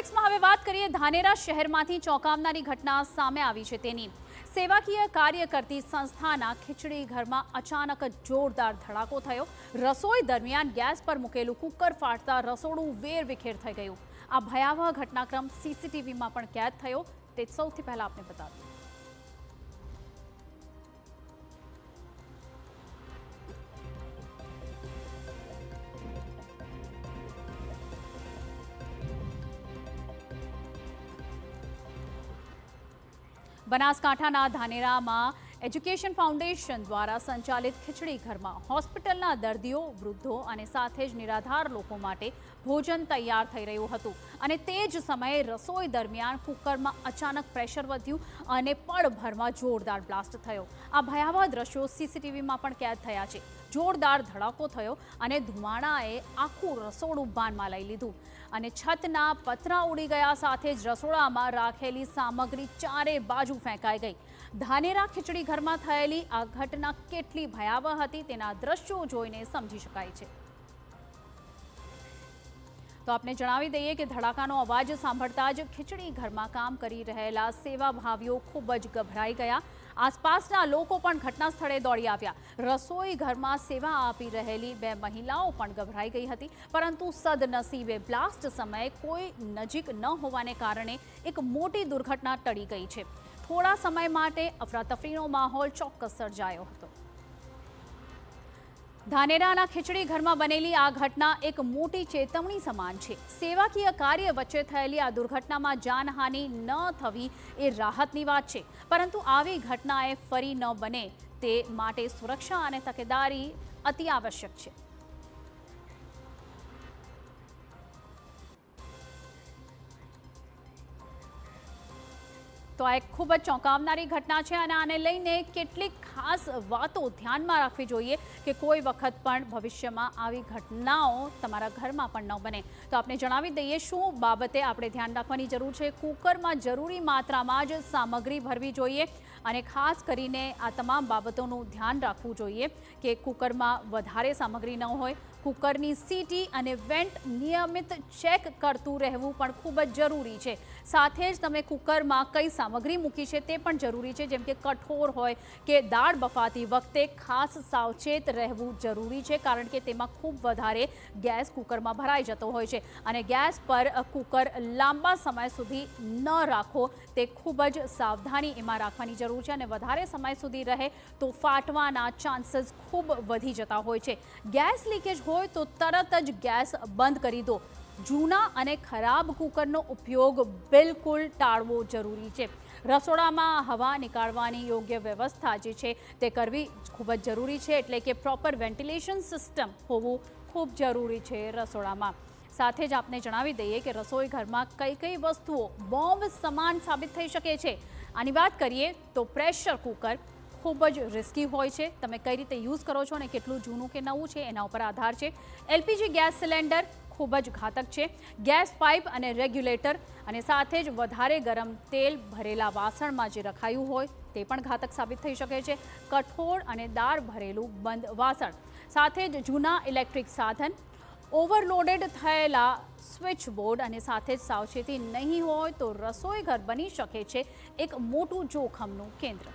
ક્લાસિક્સમાં હવે વાત કરીએ ધાનેરા શહેરમાંથી ચોંકાવનારી ઘટના સામે આવી છે તેની સેવાકીય કાર્ય કરતી સંસ્થાના ખીચડી ઘરમાં અચાનક જોરદાર ધડાકો થયો। રસોઈ દરમિયાન ગેસ પર મૂકેલું કુકર ફાટતા રસોડું વેરવિખેર થઈ ગયું। આ ભયાવહ ઘટનાક્રમ સીસીટીવીમાં પણ કેદ થયો તે સૌથી પહેલા આપણે બતાવ્યું। બનાસકાંઠાના ધાનેરામાં એજ્યુકેશન ફાઉન્ડેશન દ્વારા સંચાલિત ખીચડી ઘરમાં હોસ્પિટલના દર્દીઓ, વૃદ્ધો અને સાથે જ નિરાધાર લોકો માટે ભોજન તૈયાર થઈ રહ્યું હતું અને તે જ સમયે રસોઈ દરમિયાન કુકરમાં અચાનક પ્રેશર વધ્યું અને પળભરમાં જોરદાર બ્લાસ્ટ થયો। આ ભયાવહ દ્રશ્યો સીસીટીવીમાં પણ કેદ થયા છે। જોરદાર ધડાકો થયો અને ધુમાડાએ આખું રસોડું બાનમાં લઈ લીધું અને છતના પતરા ઉડી ગયા સાથે જ રસોડામાં રાખેલી સામગ્રી ચારે બાજુ ફેંકાઈ ગઈ। ધાનેરા ખીચડી ઘરમાં થયેલી આ ઘટના કેટલી ભયાવહ હતી તેના દ્રશ્યો જોઈને સમજી શકાય છે। તો આપને જણાવી દઈએ કે ધડાકાનો અવાજ સાંભળતા જ ખીચડી ઘરમાં કામ કરી રહેલા સેવાભાવીઓ ખૂબ જ ગભરાઈ ગયા। આસપાસના લોકો પણ ઘટના સ્થળે દોડી આવ્યા। રસોઈ ઘરમાં સેવા આપી રહેલી બે મહિલાઓ પણ ગભરાઈ ગઈ હતી, પરંતુ સદનસીબે બ્લાસ્ટ સમયે કોઈ નજીક ન હોવાને કારણે એક મોટી દુર્ઘટના ટળી ગઈ છે। થોડા સમય માટે અફરાતફરીનો માહોલ ચોક્કસ સર્જાયો હતો। ધાનેરાના ખીચડી ઘરમાં બનેલી આ ઘટના એક મોટી ચેતવણી સમાન છે। સેવાકીય કાર્ય વચ્ચે થયેલી આ દુર્ઘટનામાં જાનહાનિ ન થવી એ રાહતની વાત છે, પરંતુ આવી ઘટનાએ ફરી ન બને તે માટે સુરક્ષા અને તકેદારી અતિ આવશ્યક છે। તો આ એક ખૂબ જ ચોંકાવનારી ઘટના છે અને આને લઈને કેટલીક ખાસ વાતો ધ્યાનમાં રાખવી જોઈએ કે કોઈ વખત પણ ભવિષ્યમાં આવી ઘટનાઓ તમારા ઘરમાં પણ ન બને। તો આપણે જણાવી દઈએ શું બાબતે આપણે ધ્યાન રાખવાની જરૂર છે। કુકરમાં જરૂરી માત્રામાં જ સામગ્રી ભરવી જોઈએ અને ખાસ કરીને આ તમામ બાબતોનું ધ્યાન રાખવું જોઈએ કે કુકરમાં વધારે સામગ્રી ન હોય। કુકરની સીટી અને વેન્ટ નિયમિત ચેક કરતું રહેવું પણ ખૂબ જ જરૂરી છે। સાથે જ તમે કુકરમાં કઈ સામગ્રી મૂકી છે તે પણ જરૂરી છે, જેમ કે કઠોર હોય કે દાળ બફાતી વખતે ખાસ સાવચેત રહેવું જરૂરી છે, કારણ કે તેમાં ખૂબ વધારે ગેસ કુકરમાં ભરાઈ જતો હોય છે અને ગેસ પર કુકર લાંબા સમય સુધી ન રાખો તે ખૂબ જ સાવધાની એમાં રાખવાની જરૂર છે અને વધારે સમય સુધી રહે તો ફાટવાના ચાન્સીસ ખૂબ વધી જતા હોય છે। ગેસ લીકેજ હોય તો તરત જ ગેસ બંધ કરી દો। જૂના અને ખરાબ કુકરનો ઉપયોગ બિલકુલ ટાળવો જરૂરી છે। રસોડામાં હવા નીકાળવાની યોગ્ય વ્યવસ્થા જે છે તે કરવી ખૂબ જ જરૂરી છે, એટલે કે પ્રોપર વેન્ટિલેશન સિસ્ટમ હોવું ખૂબ જરૂરી છે રસોડામાં। સાથે જ આપને જણાવી દઈએ કે રસોઈ ઘરમાં કઈ કઈ વસ્તુઓ બોમ્બ સમાન સાબિત થઈ શકે છે। આની વાત કરીએ તો પ્રેશર કુકર ખૂબ જ રિસ્કી હોય છે। તમે કઈ રીતે યુઝ કરો છો અને કેટલું જૂનું કે નવું છે એના ઉપર આધાર છે। એલપીજી ગેસ સિલિન્ડર ખૂબ જ ઘાતક છે। ગેસ પાઇપ અને રેગ્યુલેટર અને સાથે જ વધારે ગરમ તેલ ભરેલા વાસણમાં જે રખાયું હોય તે પણ ઘાતક સાબિત થઈ શકે છે। કઠોળ અને દાળ ભરેલું બંધ વાસણ, સાથે જ જૂના ઇલેક્ટ્રિક સાધન, ઓવરલોડેડ થયેલા સ્વિચ બોર્ડ અને સાથે જ સાવચેતી નહીં હોય તો રસોઈ ઘર બની શકે છે એક મોટું જોખમનું કેન્દ્ર।